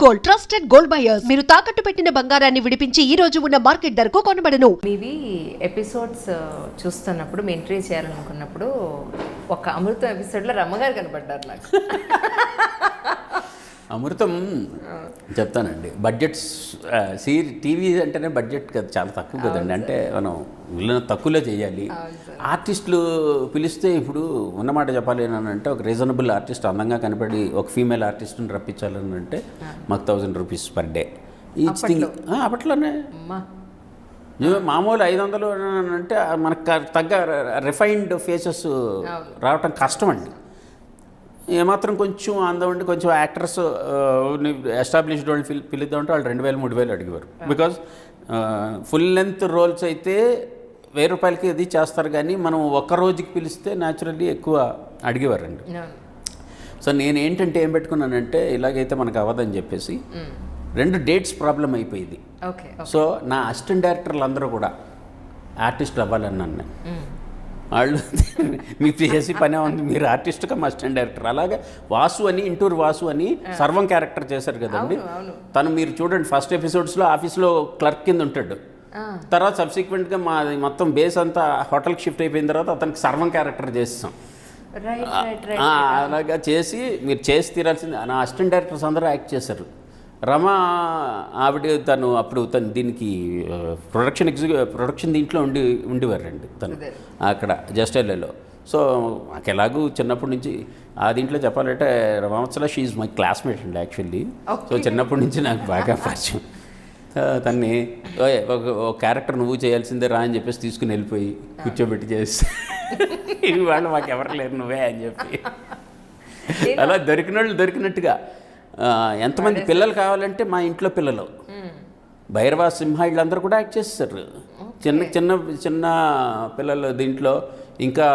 Gold, trusted gold buyers. మీరు తాకట్టు పెట్టిన బంగారాన్ని విడిపించి ఈ రోజు ఉన్న మార్కెట్ ధరకు కొనబడను. మీవి ఎపిసోడ్స్ చూస్తున్నప్పుడు మీ ఎంట్రీ చేయాలనుకున్నప్పుడు ఒక అమృతం ఎపిసోడ్లో రమ్మగారు కనపడ్డారు నాకు. అమృతం చెప్తానండి. బడ్జెట్స్ టీవీ అంటేనే బడ్జెట్ కదా, చాలా తక్కువ కదండి. అంటే మనం వీళ్ళని తక్కువలో చేయాలి. ఆర్టిస్టులు పిలిస్తే ఇప్పుడు ఉన్నమాట చెప్పాలి అని అంటే ఒక రీజనబుల్ ఆర్టిస్ట్ అందంగా కనపడి ఒక ఫీమేల్ ఆర్టిస్ట్ని రప్పించాలని అంటే మాకు 1000 rupees per day each thing. అప్పట్లోనే మామూలు 500 అంటే మనకు తగ్గ రిఫైన్డ్ ఫేసెస్ రావటం కష్టం అండి. ఏమాత్రం కొంచెం అందం ఉండి కొంచెం యాక్టర్స్ ఎస్టాబ్లిష్డ్ వాళ్ళు పిలుద్దామంటే వాళ్ళు 2000-3000 అడిగేవారు. బికాజ్ ఫుల్ లెంత్ రోల్స్ అయితే 1000 రూపాయలకి అది చేస్తారు, కానీ మనం ఒక్క రోజుకి పిలిస్తే న్యాచురల్లీ ఎక్కువ అడిగేవారండి. సో నేను ఏంటంటే ఏం పెట్టుకున్నానంటే ఇలాగైతే మనకు అవ్వదని చెప్పేసి 2 డేట్స్ ప్రాబ్లం అయిపోయింది. సో నా అసిస్టెంట్ డైరెక్టర్లు అందరూ కూడా ఆర్టిస్టులు అవ్వాలన్నాను నేను. వాళ్ళు మీకు చేసి పనే ఉంది, మీరు ఆర్టిస్ట్ కమ్ అసిస్టెంట్ డైరెక్టర్. అలాగే వాసు అని ఇంటూరు వాసు అని సర్వం క్యారెక్టర్ చేశారు కదండి. తను మీరు చూడండి ఫస్ట్ ఎపిసోడ్స్లో ఆఫీస్లో క్లర్క్ కింద ఉంటాడు. తర్వాత సబ్సిక్వెంట్గా మా మొత్తం బేస్ అంతా హోటల్కి షిఫ్ట్ అయిపోయిన తర్వాత అతనికి సర్వం క్యారెక్టర్ చేస్తాం. అలాగా చేసి మీరు చేసి తీరాల్సింది. నా అసిస్టెంట్ డైరెక్టర్స్ అందరూ యాక్ట్ చేశారు. రమ తను అప్పుడు తను దీనికి ప్రొడక్షన్ దీంట్లో ఉండేవారండి తను అక్కడ జస్టైల్లో. సో నాకు ఎలాగూ చిన్నప్పటి నుంచి ఆ దీంట్లో చెప్పాలంటే రమవత్సల షీ ఈజ్ మై క్లాస్మేట్ అండి యాక్చువల్లీ. సో చిన్నప్పటి నుంచి నాకు బాగా పరిచయం. తన్ని ఒక క్యారెక్టర్ నువ్వు చేయాల్సిందే రా అని చెప్పేసి తీసుకుని వెళ్ళిపోయి కూర్చోబెట్టి చేసి వాళ్ళు మాకు ఎవరు లేరు నువ్వే అని చెప్పి అలా దొరికిన వాళ్ళు దొరికినట్టుగా. ఎంతమంది పిల్లలు కావాలంటే మా ఇంట్లో పిల్లలు భైరవ సింహ వీళ్ళందరూ కూడా యాక్ట్ చేస్తారు. చిన్న చిన్న చిన్న పిల్లలు దీంట్లో ఇంకా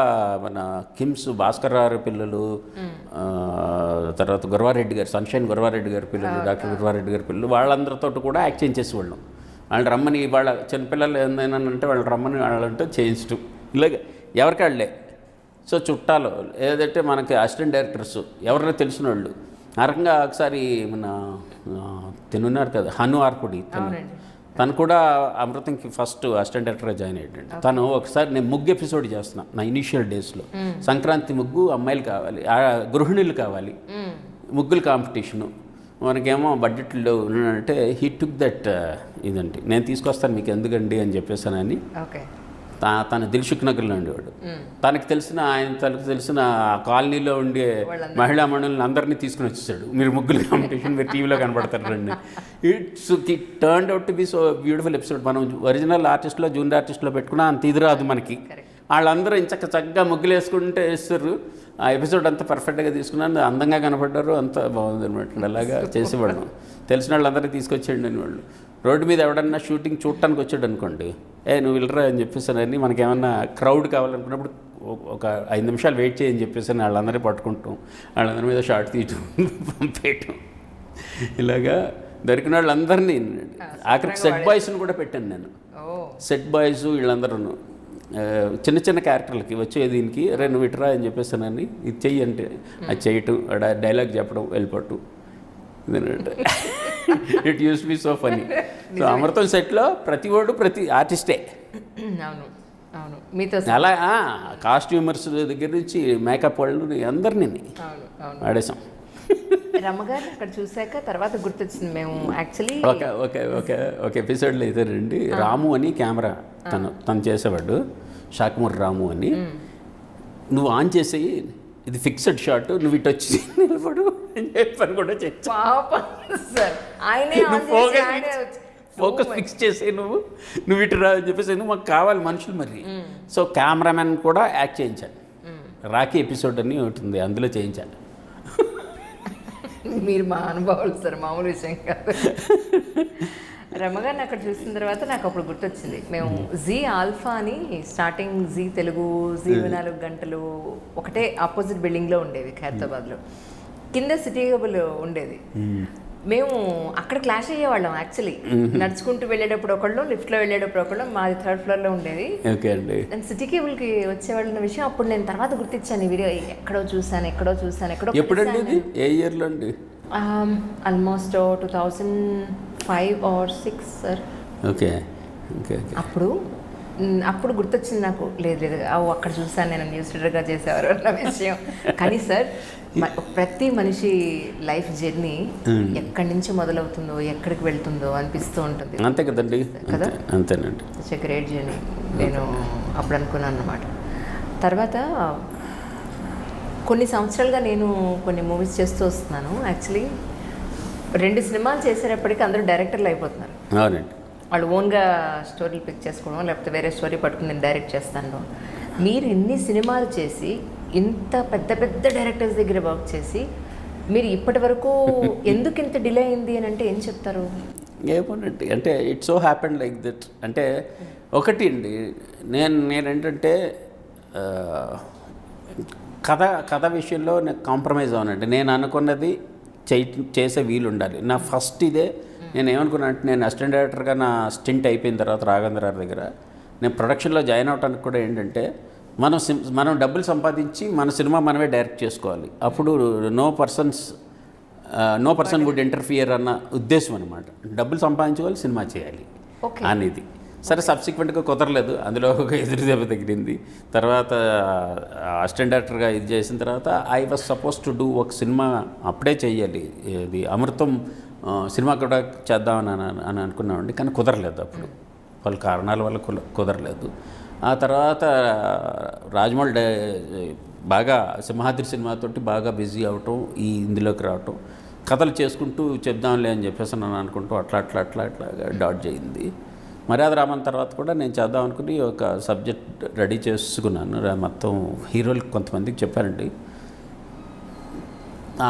మన కిమ్స్ భాస్కర్ రావు పిల్లలు, తర్వాత గురవారెడ్డి గారు సన్షైన్ గురవారెడ్డి గారి పిల్లలు, డాక్టర్ గురవారెడ్డి గారి పిల్లలు, వాళ్ళందరితో కూడా యాక్ట్ చేయించేసేవాళ్ళం. వాళ్ళు రమ్మని వాళ్ళ చిన్నపిల్లలు ఏందైనా అంటే వాళ్ళు రమ్మని వాళ్ళంటే చేయించడం ఇలాగ ఎవరికాళ్ళే. సో చుట్టాలు ఏదంటే మనకి అసిస్టెంట్ డైరెక్టర్స్ ఎవరైనా తెలిసిన వాళ్ళు ఆ రకంగా ఒకసారి మన తినున్నారు కదా హను ఆర్పుడి, తను కూడా అమృతంకి ఫస్ట్ అసిస్టెంట్ డైరెక్టర్గా జాయిన్ అయ్యాడు. తను ఒకసారి నేను ముగ్గు ఎపిసోడ్ చేస్తున్నా నా ఇనీషియల్ డేస్లో. సంక్రాంతి ముగ్గు అమ్మాయిలు కావాలి, గృహిణులు కావాలి, ముగ్గులు కాంపిటీషను. మనకేమో బడ్జెట్లో అంటే హీ టుక్ దట్ ఇదండి నేను తీసుకొస్తాను మీకు ఎందుకండి అని చెప్పేసానని. తన దిల్సుఖ్ నగర్లో ఉండేవాడు. తనకు తెలిసిన కాలనీలో ఉండే మహిళా మండలిని అందరినీ తీసుకుని వచ్చేసాడు. మీరు ముగ్గులు కాంపిటీషన్ మీరు టీవీలో కనబడతారు రండి. It turned out to be so beautiful episode. మనం ఒరిజినల్ ఆర్టిస్ట్లో జూనియర్ ఆర్టిస్ట్లో పెట్టుకున్నా అంత ఇది రాదు మనకి. వాళ్ళందరూ ఇంచక్క చక్కగా ముగ్గులు వేసుకుంటే వేస్తారు. ఆ ఎపిసోడ్ అంతా పర్ఫెక్ట్గా తీసుకున్నాను, అందంగా కనపడ్డారు, అంత బాగుంది అనమాట. అలాగా చేసేవాళ్ళం. తెలిసిన వాళ్ళందరినీ తీసుకొచ్చేయండి అని వాళ్ళు. రోడ్డు మీద ఎవడన్నా షూటింగ్ చూడటానికి వచ్చాడు అనుకోండి, నువ్వు వెళ్ళరా అని చెప్పేసానని మనకేమన్నా క్రౌడ్ కావాలనుకున్నప్పుడు ఒక 5 నిమిషాలు వెయిట్ చేయని చెప్పేసి వాళ్ళందరినీ పట్టుకుంటాం, వాళ్ళందరి మీద షార్ట్ తీయటం పంపేయటం. ఇలాగా దొరికిన వాళ్ళందరినీ ఆఖరికి సెట్ బాయ్స్ని కూడా పెట్టాను నేను. సెట్ బాయ్స్ వీళ్ళందరూ చిన్న చిన్న క్యారెక్టర్లకి వచ్చే దీనికి నువ్వు ఇటురా అని చెప్పేసానని ఇది చెయ్యి అంటే అది చేయటం, డైలాగ్ చెప్పడం, వెళ్ళిపోవటం. ఇదేనంటే it use be so funny. So Amrutham సెట్లో ప్రతి ఆర్టిస్టే అలా కాస్ట్యూమర్స్ దగ్గర నుంచి మేకప్ వాళ్ళు అందరినీ ఆడేసాం. రమ్మగారు అక్కడ చూసాక తర్వాత గుర్తొచ్చింది మేము యాక్చువల్లీ ఒక ఎపిసోడ్లో అయితే రండి రాము అని కెమెరా తను చేసేవాడు, షాకుమూర్ రాము అని. నువ్వు ఆన్ చేసేయి, ఇది ఫిక్స్డ్ షాట్, నువ్వు ఇటు వచ్చి నిలబడు అని చెప్పని కూడా ఫోకస్ ఫిక్స్ చేసే నువ్వు ఇటు రా అని చెప్పేసి మాకు కావాలి మనుషులు మరి. సో కెమెరామెన్ కూడా యాక్ట్ చేయించాను. రాఖీ ఎపిసోడ్ అని ఉంటుంది, అందులో చేయించాను. మీరు మా అనుభవాలు సార్, మామూలు విషయం కాదు. రమ్మగారిని అక్కడ చూసిన తర్వాత నాకు అప్పుడు గుర్తొచ్చింది, మేము జీ ఆల్ఫా అని స్టార్టింగ్ జీ తెలుగు, జీ 24 గంటలు ఒకటే ఆపోజిట్ బిల్డింగ్లో ఉండేవి ఖైరతాబాద్లో. కింద సిటీ కేబుల్ ఉండేది. మేము అక్కడ క్లాష్ అయ్యేవాళ్ళం యాక్చువల్లీ. నడుచుకుంటూ వెళ్ళేటప్పుడు ఒకళ్ళు, లిఫ్ట్లో వెళ్ళేటప్పుడు ఒకళ్ళు. మాది 3rd ఫ్లోర్లో ఉండేది. నేను సిటీ కేబుల్కి వచ్చేవాళ్ళ విషయం అప్పుడు నేను తర్వాత గుర్తించాను. ఈ వీడియో ఎక్కడో చూసాను. ఎప్పుడండి? ఏ ఇయర్లో అండి? Almost 2005 or 6 sir. Okay okay okay. అప్పుడు గుర్తొచ్చింది నాకు, లేదు అక్కడ చూసాను నేను న్యూస్ రీడర్గా చేసేవారు అన్న విషయం. కానీ సార్ ప్రతి మనిషి లైఫ్ జర్నీ ఎక్కడి నుంచి మొదలవుతుందో ఎక్కడికి వెళ్తుందో అనిపిస్తూ ఉంటుంది. అంతే కదండి కదా, అంతేనండి. ఇట్స్ ఎ గ్రేట్ జర్నీ నేను అప్పుడు అనుకున్నాను అన్నమాట. తర్వాత కొన్ని సంవత్సరాలుగా నేను కొన్ని మూవీస్ చేస్తూ వస్తున్నాను. యాక్చువల్లీ 2 సినిమాలు చేసేటప్పటికి అందరూ డైరెక్టర్లు అయిపోతున్నారు. అవునండి. వాళ్ళు ఓన్గా స్టోరీలు పిక్ చేసుకోవడం, లేకపోతే వేరే స్టోరీ పట్టుకుని నేను డైరెక్ట్ చేస్తాను. మీరు ఇన్ని సినిమాలు చేసి ఇంత పెద్ద పెద్ద డైరెక్టర్స్ దగ్గర వర్క్ చేసి మీరు ఇప్పటి వరకు ఎందుకు ఇంత డిలే అయింది అని అంటే ఏం చెప్తారు? ఏమోనండి, అంటే it's so happened like that. అంటే ఒకటి అండి, నేనేంటంటే కథ విషయంలో నేను కాంప్రమైజ్ అవునండి. నేను అనుకున్నది చేసే వీలు ఉండాలి. నా ఫస్ట్ ఇదే. నేను ఏమనుకున్నా అంటే, నేను అసిస్టెంట్ డైరెక్టర్గా నా స్టింట్ అయిపోయిన తర్వాత రాఘవేంద్ర గారి దగ్గర నేను ప్రొడక్షన్లో జాయిన్ అవడానికి కూడా ఏంటంటే, మనం డబ్బులు సంపాదించి మన సినిమా మనమే డైరెక్ట్ చేసుకోవాలి. అప్పుడు నో పర్సన్ వుడ్ ఇంటర్ఫియర్ అన్న ఉద్దేశం అనమాట. డబ్బులు సంపాదించుకోవాలి, సినిమా చేయాలి అనేది. సరే, సబ్సిక్వెంట్గా కుదరలేదు. అందులో ఒక ఎదురు దెబ్బ తగిలింది. తర్వాత అసిస్టెంట్ డైరెక్టర్గా ఇది చేసిన తర్వాత I was suppose to do ఒక సినిమా అప్పుడే చేయాలి. ఇది అమృతం సినిమా కూడా చేద్దామని అనుకున్నామండి. కానీ కుదరలేదు. అప్పుడు వాళ్ళ కారణాల వల్ల కుదరలేదు. ఆ తర్వాత రాజమౌళి బాగా సింహాద్రి సినిమాతోటి బాగా బిజీ అవటం, ఇందులోకి రావటం, కథలు చేసుకుంటూ చెప్దాంలే అని చెప్పేసి నన్ను అనుకుంటూ అట్లాగా డాట్ చేయింది. మర్యాద రామన్ తర్వాత కూడా నేను చేద్దాం అనుకుని ఒక సబ్జెక్ట్ రెడీ చేసుకున్నాను. మొత్తం హీరోలకు కొంతమందికి చెప్పానండి,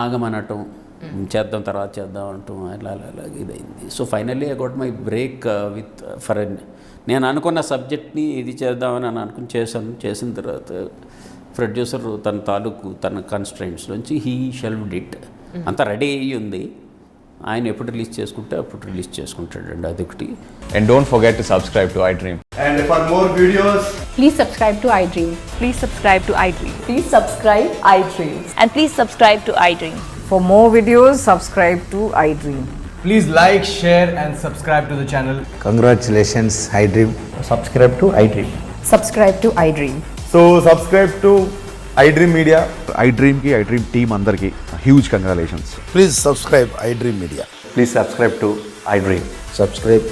ఆగమనటం, తర్వాత చేద్దాం అంటూ అలా ఇదైంది. So finally I got my break with నేను అనుకున్న సబ్జెక్ట్ని ఇది చేద్దామని అనుకుని చేసిన తర్వాత ప్రొడ్యూసర్ తన కన్స్ట్రైంట్స్ నుంచి హీ షెల్వ్డ్ ఇట్. అంతా రెడీ అయ్యి ఉంది. ఆయన ఎప్పుడు రిలీజ్ చేసుకుంటే అప్పుడు రిలీజ్ చేసుకుంటాడండి, అదొకటి. And don't forget to subscribe to iDream. And for more videos, please subscribe to iDream. Please subscribe to iDream. Please subscribe iDream. And please subscribe to iDream. For more videos, subscribe to iDream. please like, share and subscribe to the channel. Congratulations, iDream. Subscribe to iDream. Subscribe to iDream. So subscribe to iDream Media. iDream ki iDream team andarki huge congratulations. Please subscribe iDream Media. Please subscribe to iDream. Subscribe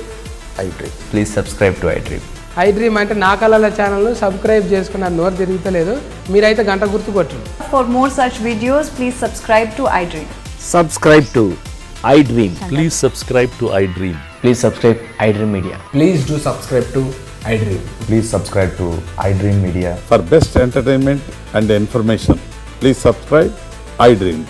iDream. Please subscribe to iDream. iDream అంటే నా కళల ఛానల్ను subscribe చేసుకున్న నోరు తిరుగుతలేదు, మీరైతే గంట గుర్తు కొట్టండి. For more such videos, please subscribe to iDream. Subscribe to iDream. Please subscribe to iDream. Please subscribe iDream Media. Please do subscribe to iDream. Please subscribe to iDream Media. For best entertainment and information, please subscribe iDream.